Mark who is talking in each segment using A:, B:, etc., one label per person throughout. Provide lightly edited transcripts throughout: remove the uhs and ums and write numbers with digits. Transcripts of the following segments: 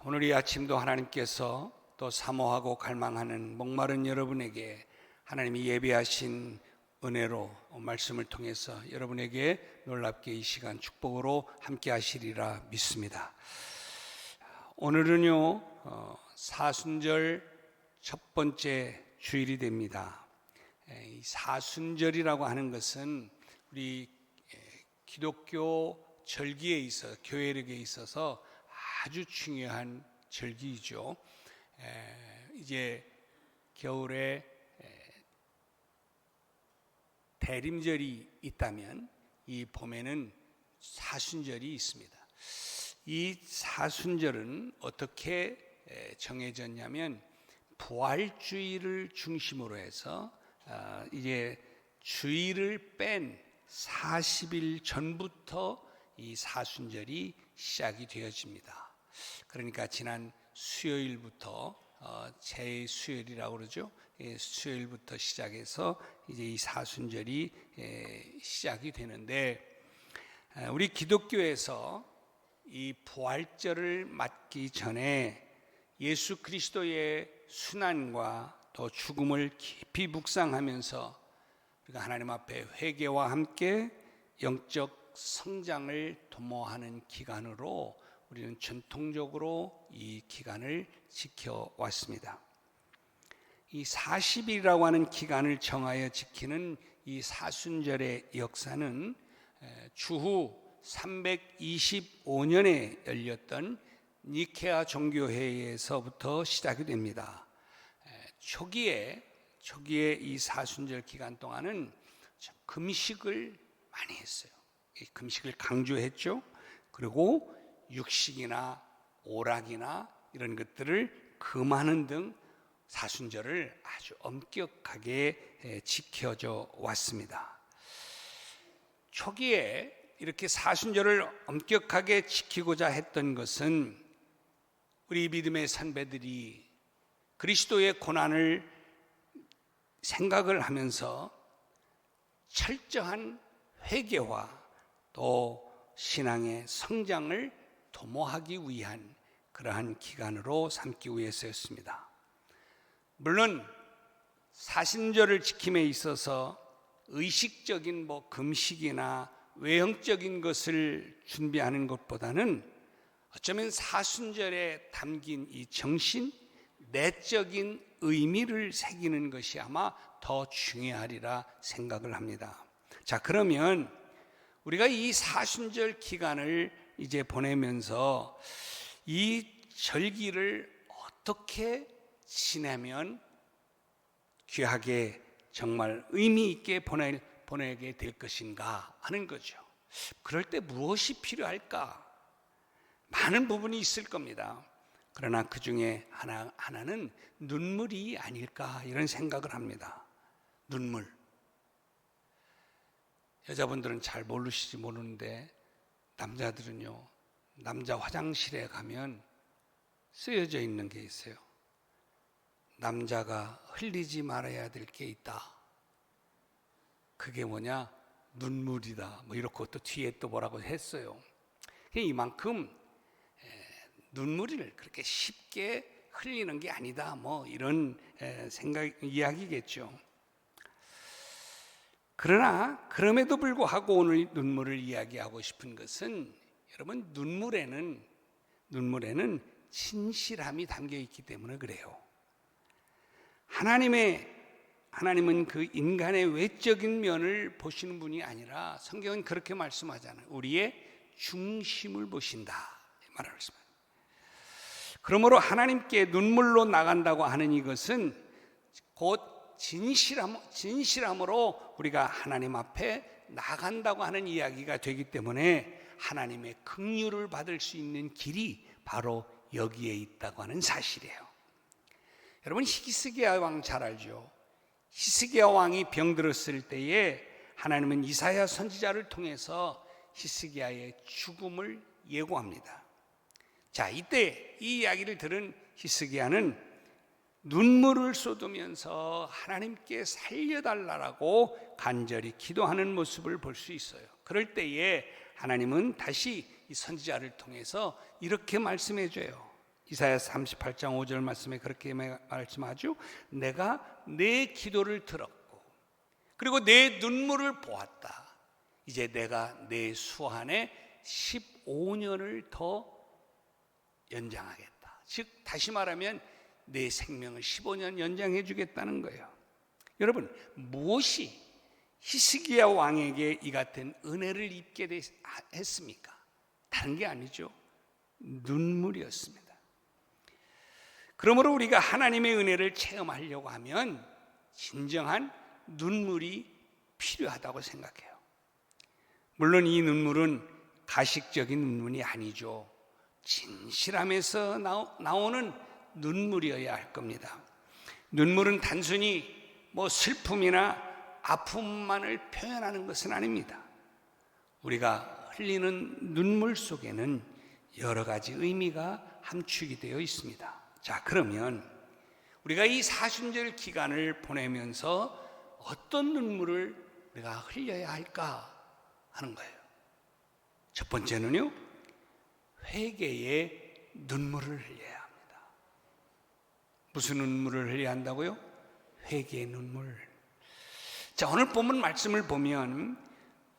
A: 오늘 이 아침도 하나님께서 또 사모하고 갈망하는 목마른 여러분에게 하나님이 예비하신 은혜로 말씀을 통해서 여러분에게 놀랍게 이 시간 축복으로 함께 하시리라 믿습니다. 오늘은요 사순절 첫 번째 주일이 됩니다. 이 사순절이라고 하는 것은 우리 기독교 절기에 있어 교회력에 있어서 아주 중요한 절기이죠. 이제 겨울에 대림절이 있다면 이 봄에는 사순절이 있습니다. 이 사순절은 어떻게 정해졌냐면 부활주의를 중심으로 해서 이제 주일을 뺀 40일 전부터 이 사순절이 시작이 되어집니다. 그러니까 지난 수요일부터 제2수요일이라고 그러죠. 수요일부터 시작해서 이제 이 사순절이 시작이 되는데, 우리 기독교에서 이 부활절을 맞기 전에 예수 그리스도의 순환과 또 죽음을 깊이 묵상하면서 우리가 하나님 앞에 회개와 함께 영적 성장을 도모하는 기간으로 우리는 전통적으로 이 기간을 지켜왔습니다. 이 40일이라고 하는 기간을 정하여 지키는 이 사순절의 역사는 주후 325년에 열렸던 니케아 종교회의에서부터 시작이 됩니다. 초기에 이 사순절 기간 동안은 금식을 많이 했어요. 금식을 강조했죠. 그리고 육식이나 오락이나 이런 것들을 금하는 등 사순절을 아주 엄격하게 지켜져 왔습니다. 초기에 이렇게 사순절을 엄격하게 지키고자 했던 것은 우리 믿음의 선배들이 그리스도의 고난을 생각을 하면서 철저한 회개와 또 신앙의 성장을 도모하기 위한 그러한 기간으로 삼기 위해서였습니다. 물론 사순절을 지킴에 있어서 의식적인 금식이나 외형적인 것을 준비하는 것보다는 어쩌면 사순절에 담긴 이 정신, 내적인 의미를 새기는 것이 아마 더 중요하리라 생각을 합니다. 자, 그러면 우리가 이 사순절 기간을 이제 보내면서 이 절기를 어떻게 지내면 귀하게 정말 의미 있게 보내게 될 것인가 하는 거죠. 그럴 때 무엇이 필요할까? 많은 부분이 있을 겁니다. 그러나 그 중에 하나는 눈물이 아닐까 이런 생각을 합니다. 눈물. 여자분들은 잘 모르는데 남자들은요, 남자 화장실에 가면 쓰여져 있는 게 있어요. 남자가 흘리지 말아야 될 게 있다. 그게 뭐냐? 눈물이다. 이렇게 또 뒤에 또 뭐라고 했어요. 이만큼 눈물을 그렇게 쉽게 흘리는 게 아니다. 이런 이야기겠죠. 그러나 그럼에도 불구하고 오늘 눈물을 이야기하고 싶은 것은, 여러분, 눈물에는 진실함이 담겨 있기 때문에 그래요. 하나님은 그 인간의 외적인 면을 보시는 분이 아니라 성경은 그렇게 말씀하잖아요. 우리의 중심을 보신다 말을 했습니다. 그러므로 하나님께 눈물로 나간다고 하는 이것은 곧 진실함으로 우리가 하나님 앞에 나간다고 하는 이야기가 되기 때문에 하나님의 긍휼을 받을 수 있는 길이 바로 여기에 있다고 하는 사실이에요. 여러분, 히스기야 왕 잘 알죠? 히스기야 왕이 병들었을 때에 하나님은 이사야 선지자를 통해서 히스기야의 죽음을 예고합니다. 자, 이때 이 이야기를 들은 히스기야는 눈물을 쏟으면서 하나님께 살려달라고 간절히 기도하는 모습을 볼 수 있어요. 그럴 때에 하나님은 다시 이 선지자를 통해서 이렇게 말씀해 줘요. 이사야 38장 5절 말씀에 그렇게 말씀하죠. 내가 내 기도를 들었고 그리고 내 눈물을 보았다. 이제 내가 내 수한에 15년을 더 연장하겠다. 즉 다시 말하면 내 생명을 15년 연장해 주겠다는 거예요. 여러분, 무엇이 히스기야 왕에게 이 같은 은혜를 입게 했습니까? 다른 게 아니죠. 눈물이었습니다. 그러므로 우리가 하나님의 은혜를 체험하려고 하면 진정한 눈물이 필요하다고 생각해요. 물론 이 눈물은 가식적인 눈물이 아니죠. 진실함에서 나오는 눈물이어야 할 겁니다. 눈물은 단순히 슬픔이나 아픔만을 표현하는 것은 아닙니다. 우리가 흘리는 눈물 속에는 여러 가지 의미가 함축이 되어 있습니다. 자, 그러면 우리가 이 사순절 기간을 보내면서 어떤 눈물을 우리가 흘려야 할까 하는 거예요. 첫 번째는요, 회개의 눈물을 흘려야 합니다. 무슨 눈물을 흘려야 한다고요? 회개의 눈물. 자, 오늘 본문 말씀을 보면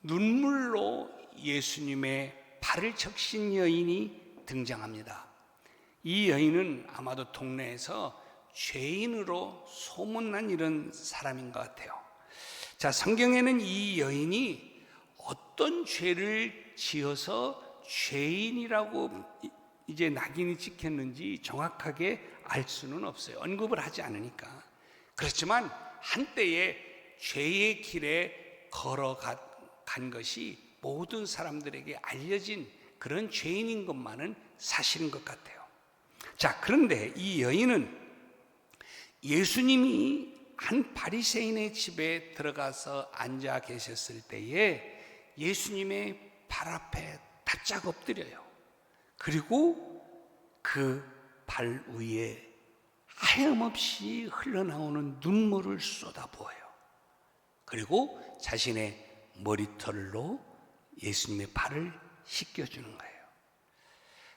A: 눈물로 예수님의 발을 적신 여인이 등장합니다. 이 여인은 아마도 동네에서 죄인으로 소문난 이런 사람인 것 같아요. 자, 성경에는 이 여인이 어떤 죄를 지어서 죄인이라고 이제 낙인이 찍혔는지 정확하게 알 수는 없어요. 언급을 하지 않으니까. 그렇지만 한때에 죄의 길에 걸어간 것이 모든 사람들에게 알려진 그런 죄인인 것만은 사실인 것 같아요. 자, 그런데 이 여인은 예수님이 한 바리새인의 집에 들어가서 앉아 계셨을 때에 예수님의 발 앞에 바짝 엎드려요. 그리고 그 발 위에 하염없이 흘러나오는 눈물을 쏟아부어요. 그리고 자신의 머리털로 예수님의 발을 씻겨주는 거예요.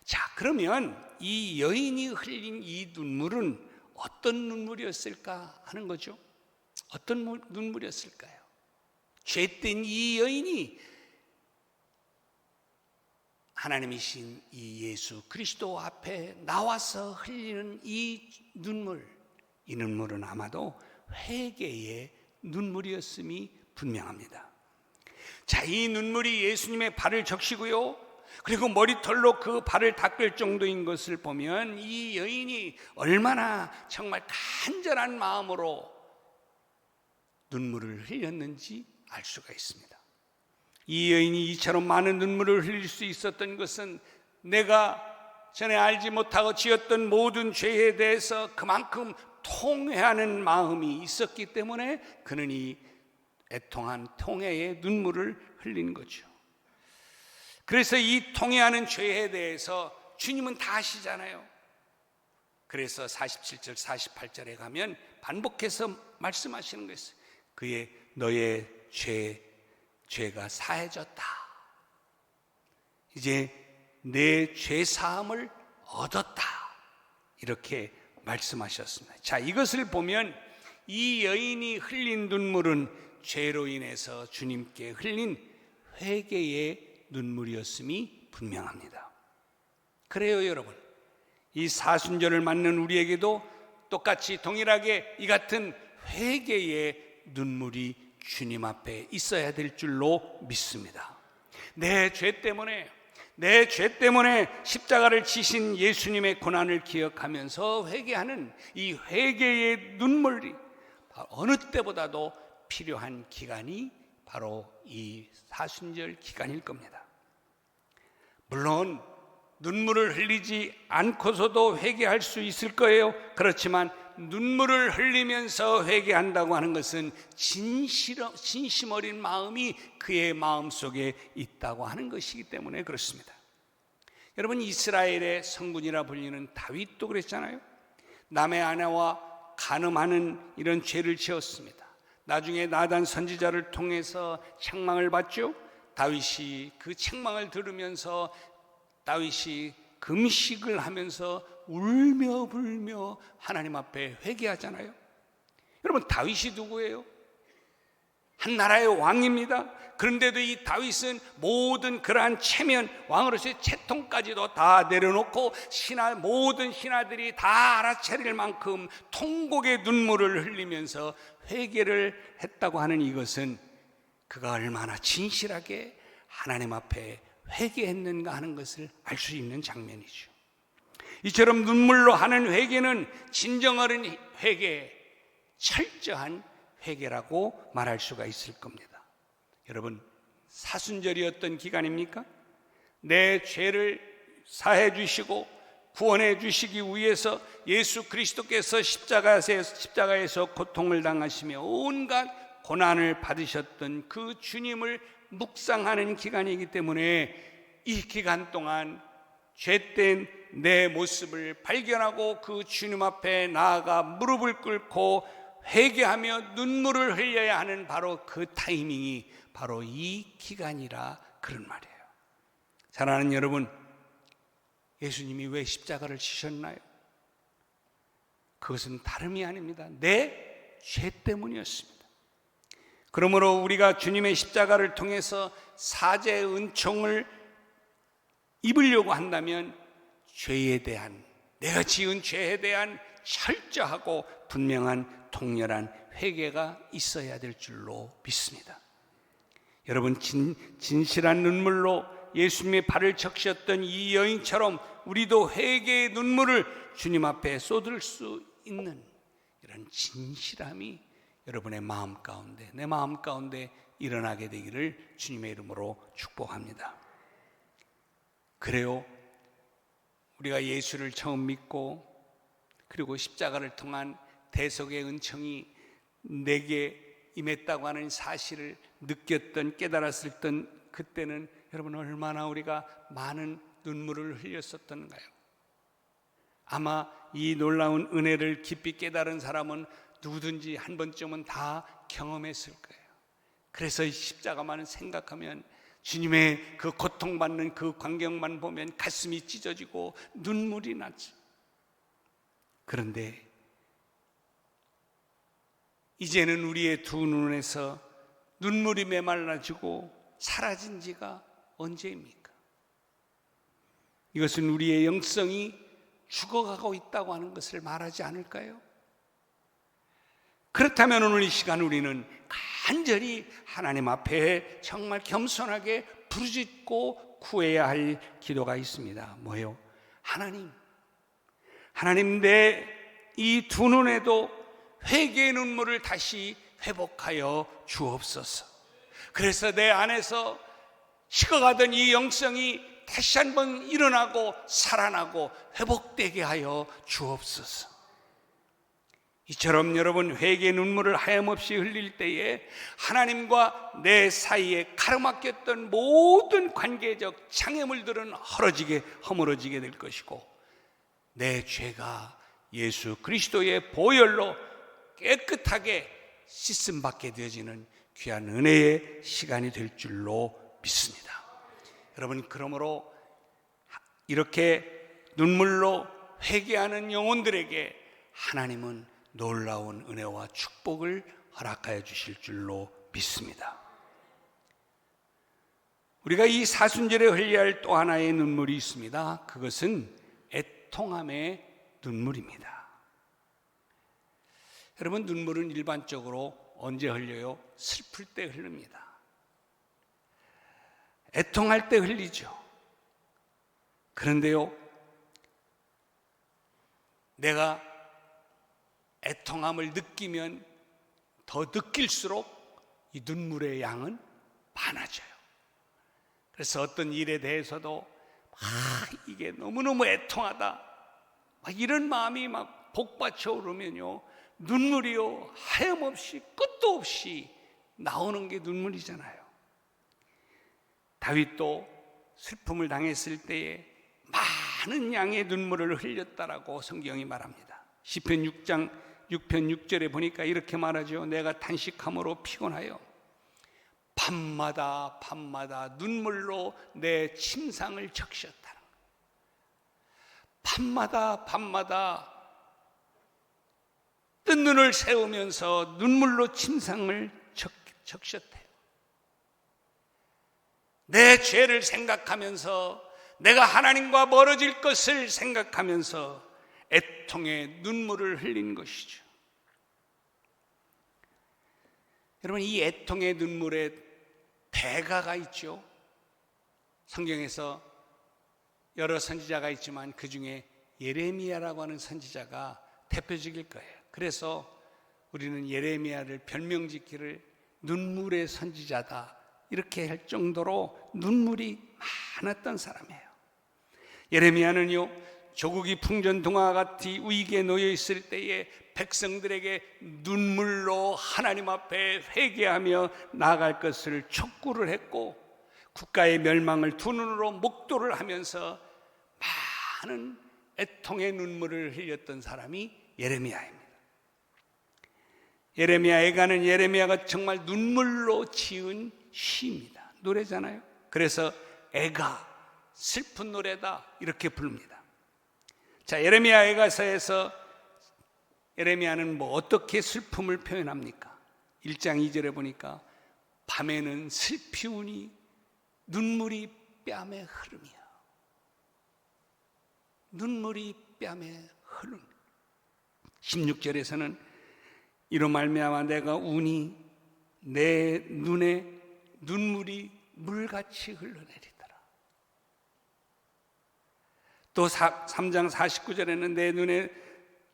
A: 자, 그러면 이 여인이 흘린 이 눈물은 어떤 눈물이었을까 하는 거죠. 어떤 눈물이었을까요? 죄된 이 여인이 하나님이신 이 예수 그리스도 앞에 나와서 흘리는 이 눈물은 아마도 회개의 눈물이었음이 분명합니다. 자, 이 눈물이 예수님의 발을 적시고요, 그리고 머리털로 그 발을 닦을 정도인 것을 보면 이 여인이 얼마나 정말 간절한 마음으로 눈물을 흘렸는지 알 수가 있습니다. 이 여인이 이처럼 많은 눈물을 흘릴 수 있었던 것은 내가 전에 알지 못하고 지었던 모든 죄에 대해서 그만큼 통회하는 마음이 있었기 때문에 그는 이 애통한 통회의 눈물을 흘린 거죠. 그래서 이 통회하는 죄에 대해서 주님은 다 아시잖아요. 그래서 47절 48절에 가면 반복해서 말씀하시는 것이 그의 너의 죄가 사해졌다. 이제 내 죄 사함을 얻었다. 이렇게 말씀하셨습니다. 자, 이것을 보면 이 여인이 흘린 눈물은 죄로 인해서 주님께 흘린 회개의 눈물이었음이 분명합니다. 그래요, 여러분. 이 사순절을 맞는 우리에게도 똑같이 동일하게 이 같은 회개의 눈물이 주님 앞에 있어야 될 줄로 믿습니다. 내 죄 때문에 십자가를 지신 예수님의 고난을 기억하면서 회개하는 이 회개의 눈물이 어느 때보다도 필요한 기간이 바로 이 사순절 기간일 겁니다. 물론 눈물을 흘리지 않고서도 회개할 수 있을 거예요. 그렇지만 눈물을 흘리면서 회개한다고 하는 것은 진심 어린 마음이 그의 마음속에 있다고 하는 것이기 때문에 그렇습니다. 여러분, 이스라엘의 성군이라 불리는 다윗도 그랬잖아요. 남의 아내와 간음하는 이런 죄를 지었습니다. 나중에 나단 선지자를 통해서 책망을 받죠. 다윗이 그 책망을 들으면서 다윗이 금식을 하면서 울며 불며 하나님 앞에 회개하잖아요. 여러분, 다윗이 누구예요? 한 나라의 왕입니다. 그런데도 이 다윗은 모든 그러한 체면, 왕으로서의 채통까지도 다 내려놓고 모든 신하들이 다 알아차릴 만큼 통곡의 눈물을 흘리면서 회개를 했다고 하는 이것은 그가 얼마나 진실하게 하나님 앞에 회개했는가 하는 것을 알 수 있는 장면이죠. 이처럼 눈물로 하는 회개는 진정한 회개, 철저한 회개라고 말할 수가 있을 겁니다. 여러분, 사순절이 어떤 기간입니까? 내 죄를 사해 주시고 구원해 주시기 위해서 예수 그리스도께서 십자가에서 고통을 당하시며 온갖 고난을 받으셨던 그 주님을 묵상하는 기간이기 때문에 이 기간 동안 죄된 내 모습을 발견하고 그 주님 앞에 나아가 무릎을 꿇고 회개하며 눈물을 흘려야 하는 바로 그 타이밍이 바로 이 기간이라 그런 말이에요. 사랑하는 여러분, 예수님이 왜 십자가를 지셨나요? 그것은 다름이 아닙니다. 내 죄 때문이었습니다. 그러므로 우리가 주님의 십자가를 통해서 사죄의 은총을 입으려고 한다면 죄에 대한, 내가 지은 죄에 대한 철저하고 분명한 통렬한 회개가 있어야 될 줄로 믿습니다. 여러분, 진실한 눈물로 예수님의 발을 적셨던 이 여인처럼 우리도 회개의 눈물을 주님 앞에 쏟을 수 있는 이런 진실함이 여러분의 마음 가운데, 내 마음 가운데 일어나게 되기를 주님의 이름으로 축복합니다. 그래요, 우리가 예수를 처음 믿고 그리고 십자가를 통한 대속의 은총이 내게 임했다고 하는 사실을 느꼈던, 깨달았을 그때는 여러분 얼마나 우리가 많은 눈물을 흘렸었던가요? 아마 이 놀라운 은혜를 깊이 깨달은 사람은 누구든지 한 번쯤은 다 경험했을 거예요. 그래서 이 십자가만 생각하면, 주님의 그 고통받는 그 광경만 보면 가슴이 찢어지고 눈물이 나지. 그런데 이제는 우리의 두 눈에서 눈물이 메말라지고 사라진 지가 언제입니까? 이것은 우리의 영성이 죽어가고 있다고 하는 것을 말하지 않을까요? 그렇다면 오늘 이 시간 우리는 간절히 하나님 앞에 정말 겸손하게 부르짖고 구해야 할 기도가 있습니다. 뭐예요? 하나님, 내 이 두 눈에도 회개의 눈물을 다시 회복하여 주옵소서. 그래서 내 안에서 식어가던 이 영성이 다시 한번 일어나고 살아나고 회복되게 하여 주옵소서. 이처럼 여러분, 회개의 눈물을 하염없이 흘릴 때에 하나님과 내 사이에 가로막혔던 모든 관계적 장애물들은 허물어지게 될 것이고, 내 죄가 예수 그리스도의 보혈로 깨끗하게 씻음받게 되어지는 귀한 은혜의 시간이 될 줄로 믿습니다. 여러분, 그러므로 이렇게 눈물로 회개하는 영혼들에게 하나님은 놀라운 은혜와 축복을 허락하여 주실 줄로 믿습니다. 우리가 이 사순절에 흘려야 할 또 하나의 눈물이 있습니다. 그것은 애통함의 눈물입니다. 여러분, 눈물은 일반적으로 언제 흘려요? 슬플 때 흐릅니다. 애통할 때 흘리죠. 그런데요, 내가 애통함을 느끼면 더 느낄수록 이 눈물의 양은 많아져요. 그래서 어떤 일에 대해서도 이게 너무너무 애통하다, 이런 마음이 막 복받쳐 오르면요, 눈물이요 하염없이 끝도 없이 나오는 게 눈물이잖아요. 다윗도 슬픔을 당했을 때에 많은 양의 눈물을 흘렸다라고 성경이 말합니다. 시편 6장 6편 6절에 보니까 이렇게 말하죠. 내가 탄식함으로 피곤하여 밤마다 눈물로 내 침상을 적셨다. 밤마다 뜬 눈을 세우면서 눈물로 침상을 적셨대요. 내 죄를 생각하면서, 내가 하나님과 멀어질 것을 생각하면서 애통의 눈물을 흘린 것이죠. 여러분, 이 애통의 눈물에 대가가 있죠. 성경에서 여러 선지자가 있지만 그 중에 예레미야라고 하는 선지자가 대표적일 거예요. 그래서 우리는 예레미야를 별명짓기를 눈물의 선지자다 이렇게 할 정도로 눈물이 많았던 사람이에요. 예레미야는요, 조국이 풍전등화 같이 위기에 놓여 있을 때에 백성들에게 눈물로 하나님 앞에 회개하며 나아갈 것을 촉구를 했고, 국가의 멸망을 두 눈으로 목도를 하면서 많은 애통의 눈물을 흘렸던 사람이 예레미야입니다. 예레미야 애가는 예레미야가 정말 눈물로 지은 시입니다. 노래잖아요. 그래서 애가 슬픈 노래다 이렇게 부릅니다. 자, 예레미야 애가서에서 예레미야는 어떻게 슬픔을 표현합니까? 1장 2절에 보니까 밤에는 슬피우니 눈물이 뺨에 흐름이야. 눈물이 뺨에 흐름. 16절에서는 이로 말미암아 내가 우니 내 눈에 눈물이 물같이 흘러내리더라. 또 3장 49절에는 내 눈에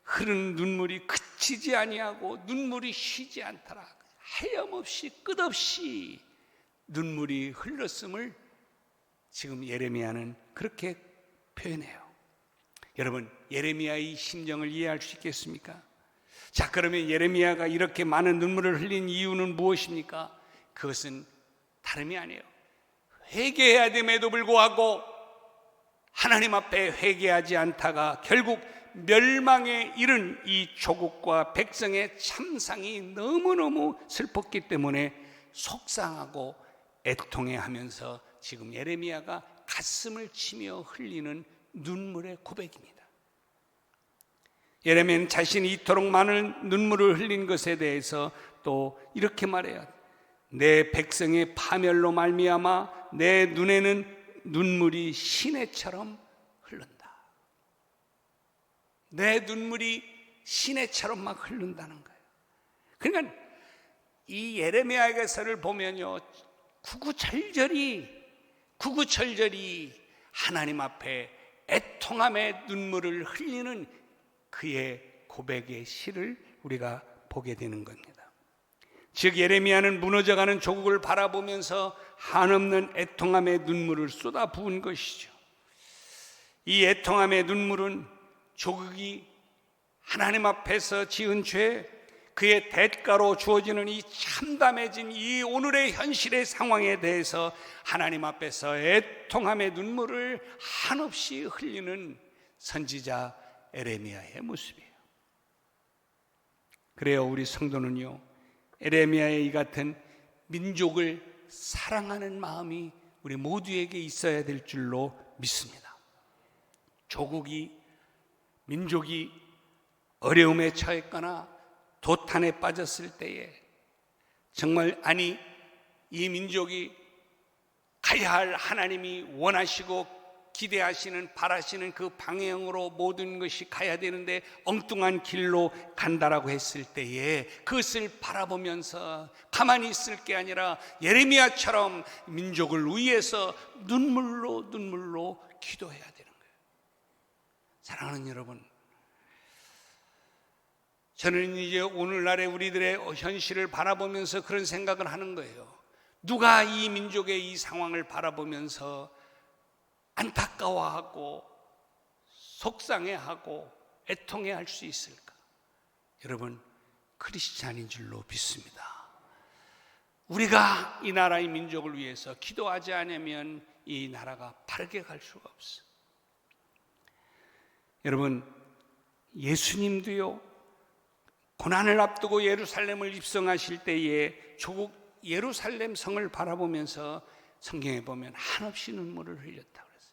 A: 흐르는 눈물이 그치지 아니하고 눈물이 쉬지 않더라. 하염없이 끝없이 눈물이 흘렀음을 지금 예레미야는 그렇게 표현해요. 여러분, 예레미야의 심정을 이해할 수 있겠습니까? 자, 그러면 예레미야가 이렇게 많은 눈물을 흘린 이유는 무엇입니까? 그것은 다름이 아니에요. 회개해야 됨에도 불구하고 하나님 앞에 회개하지 않다가 결국 멸망에 이른 이 조국과 백성의 참상이 너무너무 슬펐기 때문에 속상하고 애통해하면서 지금 예레미야가 가슴을 치며 흘리는 눈물의 고백입니다. 예레미야는 자신이 이토록 많은 눈물을 흘린 것에 대해서 또 이렇게 말해요. 내 백성의 파멸로 말미암아 내 눈에는 눈물이 시내처럼 흐른다. 내 눈물이 시내처럼 막 흐른다는 거예요. 그러니까 이 예레미야서를 보면요, 구구절절히 하나님 앞에 애통함의 눈물을 흘리는 그의 고백의 시를 우리가 보게 되는 겁니다. 즉 예레미야는 무너져가는 조국을 바라보면서 한없는 애통함의 눈물을 쏟아부은 것이죠. 이 애통함의 눈물은 조국이 하나님 앞에서 지은 죄, 그의 대가로 주어지는 이 참담해진 이 오늘의 현실의 상황에 대해서 하나님 앞에서 애통함의 눈물을 한없이 흘리는 선지자 예레미야의 모습이에요. 그래요, 우리 성도는요, 예레미야의 이 같은 민족을 사랑하는 마음이 우리 모두에게 있어야 될 줄로 믿습니다. 민족이 어려움에 처했거나 도탄에 빠졌을 때에 정말 이 민족이 가야 할 하나님이 원하시고 기대하시는 바라시는 그 방향으로 모든 것이 가야 되는데 엉뚱한 길로 간다라고 했을 때에 그것을 바라보면서 가만히 있을 게 아니라 예레미야처럼 민족을 위해서 눈물로 기도해야 되는 거예요. 사랑하는 여러분, 저는 이제 오늘날의 우리들의 현실을 바라보면서 그런 생각을 하는 거예요. 누가 이 민족의 이 상황을 바라보면서 안타까워하고 속상해하고 애통해할 수 있을까? 여러분, 크리스찬인 줄로 믿습니다. 우리가 이 나라의 민족을 위해서 기도하지 않으면 이 나라가 바르게 갈 수가 없어요. 여러분, 예수님도요, 고난을 앞두고 예루살렘을 입성하실 때에 조국 예루살렘 성을 바라보면서 성경에 보면 한없이 눈물을 흘렸다고 그랬어요.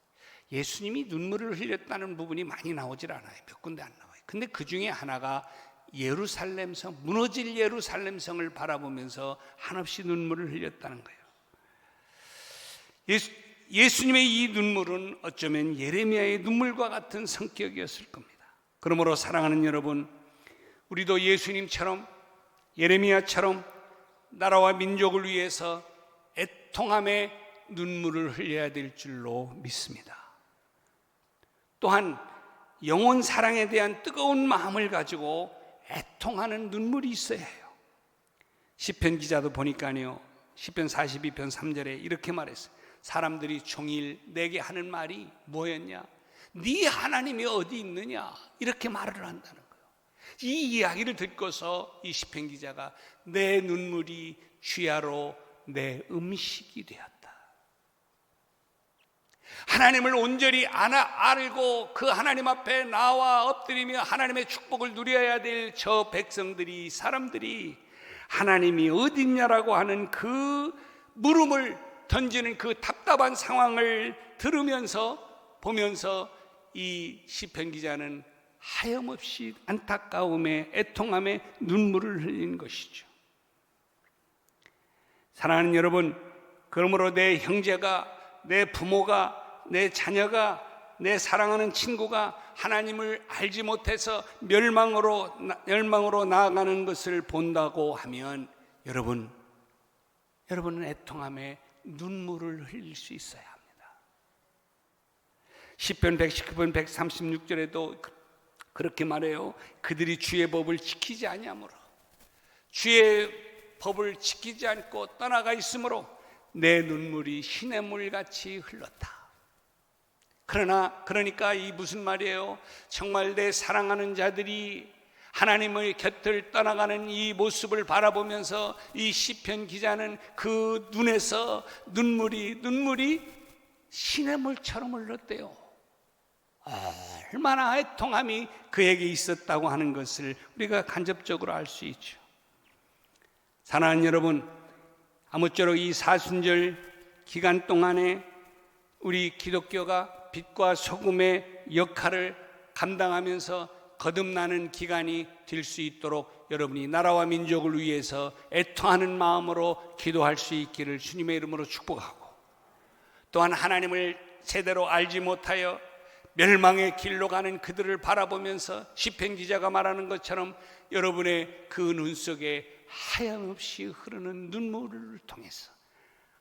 A: 예수님이 눈물을 흘렸다는 부분이 많이 나오질 않아요. 몇 군데 안 나와요. 근데 그 중에 하나가 예루살렘성, 무너질 예루살렘성을 바라보면서 한없이 눈물을 흘렸다는 거예요. 예수님의 이 눈물은 어쩌면 예레미야의 눈물과 같은 성격이었을 겁니다. 그러므로 사랑하는 여러분, 우리도 예수님처럼, 예레미야처럼 나라와 민족을 위해서 애통함의 눈물을 흘려야 될 줄로 믿습니다. 또한 영혼 사랑에 대한 뜨거운 마음을 가지고 애통하는 눈물이 있어야 해요. 시편 기자도 보니까요, 시편 42편 3절에 이렇게 말했어요. 사람들이 종일 내게 하는 말이 뭐였냐? 네 하나님이 어디 있느냐? 이렇게 말을 한다는 거예요. 이 이야기를 듣고서 이 시편 기자가 내 눈물이 주야로 내 음식이 되었다. 하나님을 온전히 알고 그 하나님 앞에 나와 엎드리며 하나님의 축복을 누려야 될 저 백성들이, 사람들이 하나님이 어딨냐라고 하는 그 물음을 던지는 그 답답한 상황을 들으면서 보면서 이 시편 기자는 하염없이 안타까움에 애통함에 눈물을 흘린 것이죠. 사랑하는 여러분, 그러므로 내 형제가, 내 부모가, 내 자녀가, 내 사랑하는 친구가 하나님을 알지 못해서 멸망으로 나아가는 것을 본다고 하면 여러분은 애통함에 눈물을 흘릴 수 있어야 합니다. 시편 119편 136절에도 그렇게 말해요. 그들이 주의 법을 지키지 아니하므로, 주의 법을 지키지 않고 떠나가 있으므로 내 눈물이 시냇물같이 흘렀다. 그러니까 이 무슨 말이에요? 정말 내 사랑하는 자들이 하나님의 곁을 떠나가는 이 모습을 바라보면서 이 시편 기자는 그 눈에서 눈물이 시냇물처럼 흘렀대요. 얼마나 애통함이 그에게 있었다고 하는 것을 우리가 간접적으로 알 수 있죠. 사랑하는 여러분, 아무쪼록 이 사순절 기간 동안에 우리 기독교가 빛과 소금의 역할을 감당하면서 거듭나는 기간이 될 수 있도록 여러분이 나라와 민족을 위해서 애통하는 마음으로 기도할 수 있기를 주님의 이름으로 축복하고, 또한 하나님을 제대로 알지 못하여 멸망의 길로 가는 그들을 바라보면서 시편 기자가 말하는 것처럼 여러분의 그 눈 속에 하염없이 흐르는 눈물을 통해서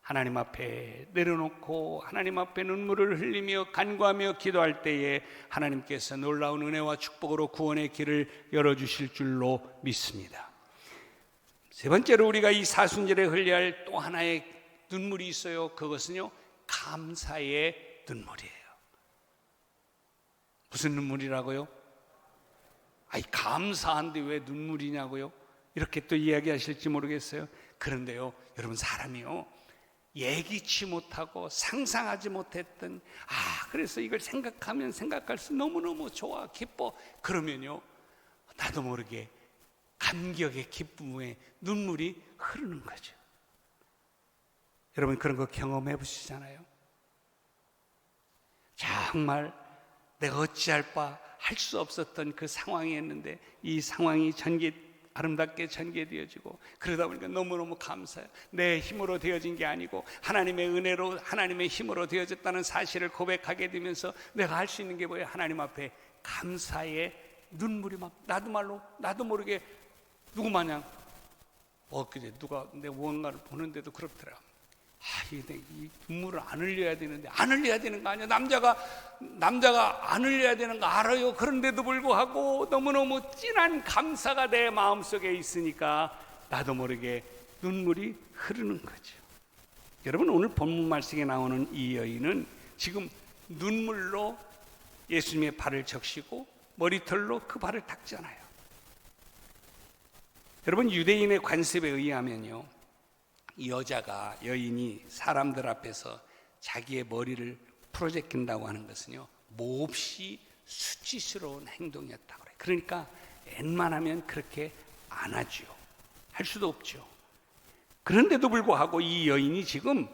A: 하나님 앞에 내려놓고 하나님 앞에 눈물을 흘리며 간구하며 기도할 때에 하나님께서 놀라운 은혜와 축복으로 구원의 길을 열어주실 줄로 믿습니다. 세 번째로 우리가 이 사순절에 흘려야 할 또 하나의 눈물이 있어요. 그것은요, 감사의 눈물이에요. 무슨 눈물이라고요? 감사한데 왜 눈물이냐고요? 이렇게 또 이야기하실지 모르겠어요. 그런데요, 여러분, 사람이요, 예기치 못하고 상상하지 못했던, 그래서 이걸 생각하면 생각할수록 너무너무 좋아, 기뻐. 그러면요, 나도 모르게 감격의 기쁨에 눈물이 흐르는 거죠. 여러분, 그런 거 경험해 보시잖아요. 정말 내가 어찌할 바 할 수 없었던 그 상황이었는데 이 상황이 아름답게 전개되어지고, 그러다 보니까 너무너무 감사해요. 내 힘으로 되어진 게 아니고 하나님의 은혜로, 하나님의 힘으로 되어졌다는 사실을 고백하게 되면서 내가 할 수 있는 게 뭐예요? 하나님 앞에 감사의 눈물이 막 나도 모르게 누구 마냥 그래 누가 내 무언가를 보는데도 그렇더라. 이 눈물을 안 흘려야 되는데 안 흘려야 되는 거 아니야? 남자가 안 흘려야 되는 거 알아요. 그런데도 불구하고 너무너무 진한 감사가 내 마음속에 있으니까 나도 모르게 눈물이 흐르는 거죠. 여러분, 오늘 본문 말씀에 나오는 이 여인은 지금 눈물로 예수님의 발을 적시고 머리털로 그 발을 닦잖아요. 여러분, 유대인의 관습에 의하면요, 여인이 사람들 앞에서 자기의 머리를 풀어제낀다고 하는 것은요, 몹시 수치스러운 행동이었다고 그래요. 그러니까 웬만하면 그렇게 안 하죠. 할 수도 없죠. 그런데도 불구하고 이 여인이 지금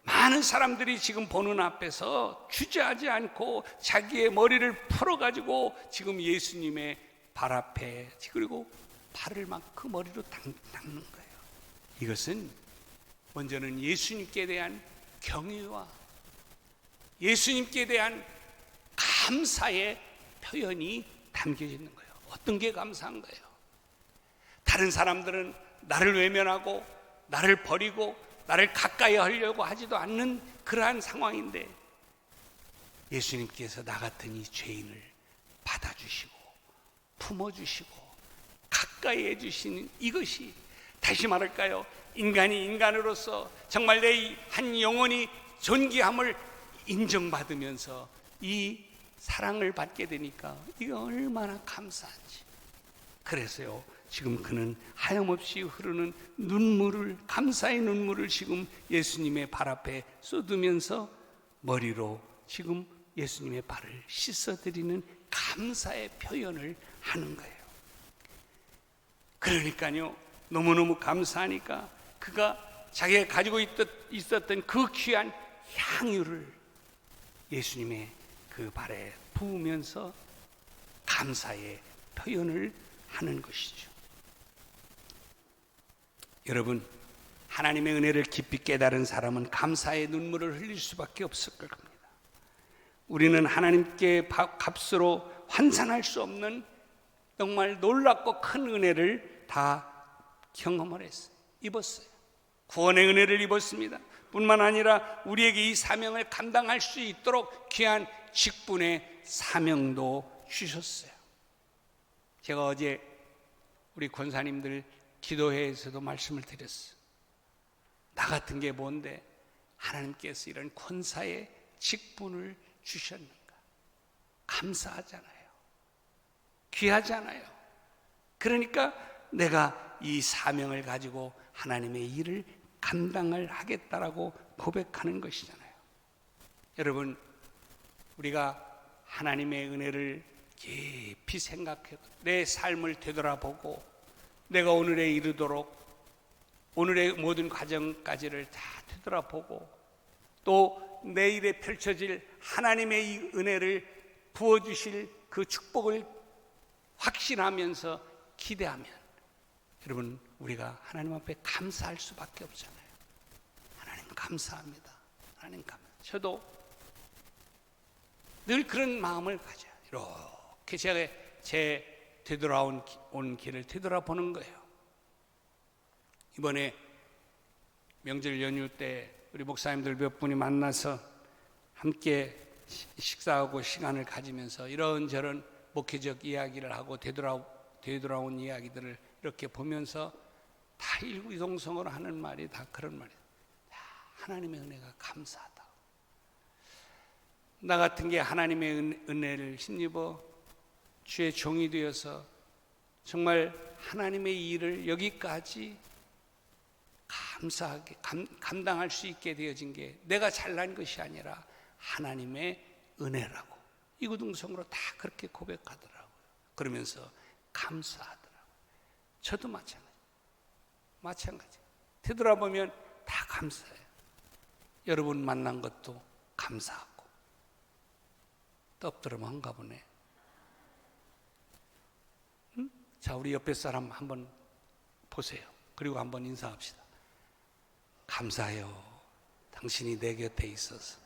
A: 많은 사람들이 지금 보는 앞에서 주저하지 않고 자기의 머리를 풀어가지고 지금 예수님의 발 앞에, 그리고 발을 막 그 머리로 닦는 거예요. 이것은 먼저는 예수님께 대한 경외와 예수님께 대한 감사의 표현이 담겨져 있는 거예요. 어떤 게 감사한 거예요? 다른 사람들은 나를 외면하고 나를 버리고 나를 가까이 하려고 하지도 않는 그러한 상황인데, 예수님께서 나 같은 이 죄인을 받아주시고 품어주시고 가까이 해주시는 이것이, 다시 말할까요? 인간이 인간으로서 정말 내 한 영혼이 존귀함을 인정받으면서 이 사랑을 받게 되니까 이게 얼마나 감사한지. 그래서요, 지금 그는 하염없이 흐르는 눈물을, 감사의 눈물을 지금 예수님의 발 앞에 쏟으면서 머리로 지금 예수님의 발을 씻어드리는 감사의 표현을 하는 거예요. 그러니까요, 너무너무 감사하니까 그가 자기가 가지고 있었던 그 귀한 향유를 예수님의 그 발에 부으면서 감사의 표현을 하는 것이죠. 여러분, 하나님의 은혜를 깊이 깨달은 사람은 감사의 눈물을 흘릴 수밖에 없을 겁니다. 우리는 하나님께 값으로 환산할 수 없는 정말 놀랍고 큰 은혜를 다 경험을 했어요. 입었어요. 구원의 은혜를 입었습니다. 뿐만 아니라 우리에게 이 사명을 감당할 수 있도록 귀한 직분의 사명도 주셨어요. 제가 어제 우리 권사님들 기도회에서도 말씀을 드렸어요. 나 같은 게 뭔데 하나님께서 이런 권사의 직분을 주셨는가? 감사하잖아요. 귀하잖아요. 그러니까 내가 이 사명을 가지고 하나님의 일을 감당을 하겠다라고 고백하는 것이잖아요. 여러분, 우리가 하나님의 은혜를 깊이 생각해 내 삶을 되돌아보고 내가 오늘에 이르도록 오늘의 모든 과정까지를 다 되돌아보고 또 내일에 펼쳐질 하나님의 이 은혜를 부어주실 그 축복을 확신하면서 기대하면, 여러분, 우리가 하나님 앞에 감사할 수밖에 없잖아요. 하나님 감사합니다. 하나님 감사합니다. 저도 늘 그런 마음을 가져요. 이렇게 제가 제 되돌아온 길을 되돌아보는 거예요. 이번에 명절 연휴 때 우리 목사님들 몇 분이 만나서 함께 식사하고 시간을 가지면서 이런저런 목회적 이야기를 하고 되돌아온 이야기들을 이렇게 보면서 다 일구이동성으로 하는 말이 다 그런 말이에요. 하나님의 은혜가 감사하다. 나 같은 게 하나님의 은혜를 힘입어 주의 종이 되어서 정말 하나님의 일을 여기까지 감사하게 감당할 수 있게 되어진 게 내가 잘난 것이 아니라 하나님의 은혜라고 이구동성으로 다 그렇게 고백하더라고요. 그러면서 감사하더라고요. 저도 마찬가지. 되돌아보면 다 감사해요. 여러분 만난 것도 감사하고 또 엎드려면 한가 보네. 응? 자, 우리 옆에 사람 한번 보세요. 그리고 한번 인사합시다. 감사해요. 당신이 내 곁에 있어서.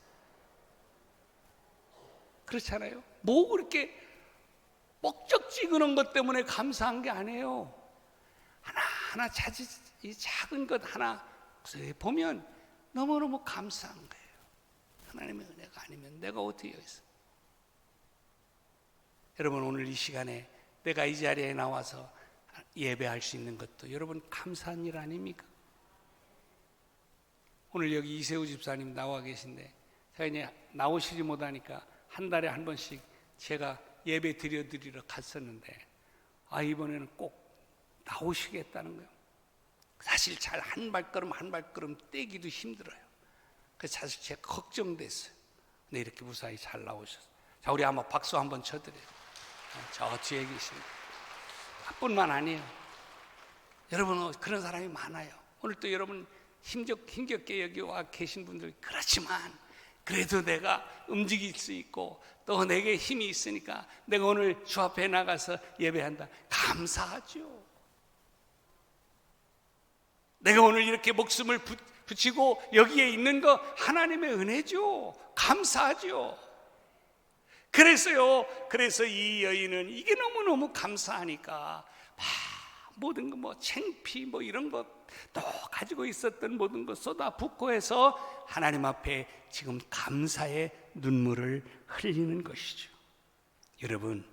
A: 그렇잖아요. 뭐 그렇게 목적지근한 것 때문에 감사한 게 아니에요. 하나하나 이 작은 것 하나 보면 너무너무 감사한 거예요. 하나님의 은혜가 아니면 내가 어떻게 여기서. 여러분, 오늘 이 시간에 내가 이 자리에 나와서 예배할 수 있는 것도 여러분 감사한 일 아닙니까? 오늘 여기 이세우 집사님 나와 계신데 제가 이제 나오시지 못하니까 한 달에 한 번씩 제가 예배 드리러 갔었는데 이번에는 꼭 나오시겠다는 거예요. 사실 잘 한 발걸음 한 발걸음 떼기도 힘들어요. 그래서 사실 제가 걱정됐어요. 근데 이렇게 무사히 잘 나오셨어요. 자, 우리 한번 박수 한번 쳐드려요. 저 뒤에 계신 뿐만 아니에요. 여러분, 그런 사람이 많아요. 오늘 또 여러분 힘겹게 여기 와 계신 분들, 그렇지만 그래도 내가 움직일 수 있고 또 내게 힘이 있으니까 내가 오늘 주 앞에 나가서 예배한다. 감사하죠. 내가 오늘 이렇게 목숨을 붙이고 여기에 있는 거 하나님의 은혜죠. 감사하죠. 그래서 이 여인은 이게 너무너무 감사하니까 모든 거 창피 이런 거 또 가지고 있었던 모든 거 쏟아붓고 해서 하나님 앞에 지금 감사의 눈물을 흘리는 것이죠. 여러분,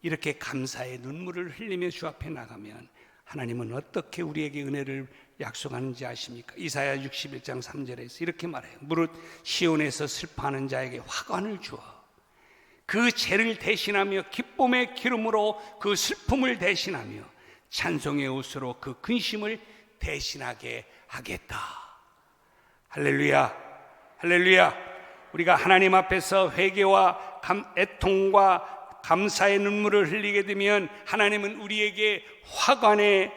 A: 이렇게 감사의 눈물을 흘리며 주 앞에 나가면 하나님은 어떻게 우리에게 은혜를 약속하는지 아십니까? 이사야 61장 3절에서 이렇게 말해요. 무릇 시온에서 슬퍼하는 자에게 화관을 주어 그 죄를 대신하며 기쁨의 기름으로 그 슬픔을 대신하며 찬송의 옷으로 그 근심을 대신하게 하겠다. 할렐루야, 할렐루야. 우리가 하나님 앞에서 회개와 애통과 감사의 눈물을 흘리게 되면 하나님은 우리에게 화관의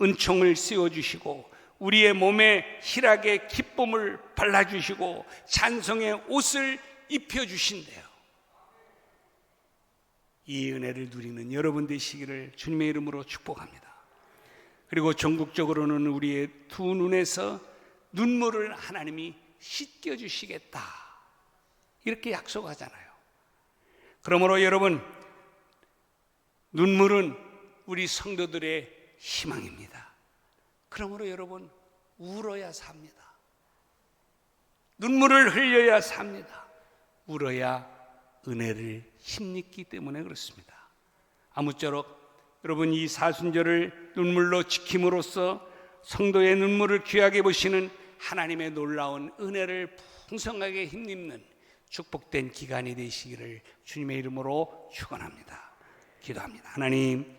A: 은총을 씌워주시고 우리의 몸에 희락의 기쁨을 발라주시고 찬송의 옷을 입혀주신대요. 이 은혜를 누리는 여러분 되시기를 주님의 이름으로 축복합니다. 그리고 전국적으로는 우리의 두 눈에서 눈물을 하나님이 씻겨주시겠다, 이렇게 약속하잖아요. 그러므로 여러분, 눈물은 우리 성도들의 희망입니다. 그러므로 여러분, 울어야 삽니다. 눈물을 흘려야 삽니다. 울어야 은혜를 힘입기 때문에 그렇습니다. 아무쪼록 여러분, 이 사순절을 눈물로 지킴으로써 성도의 눈물을 귀하게 보시는 하나님의 놀라운 은혜를 풍성하게 힘입는 축복된 기간이 되시기를 주님의 이름으로 축원합니다. 기도합니다. 하나님,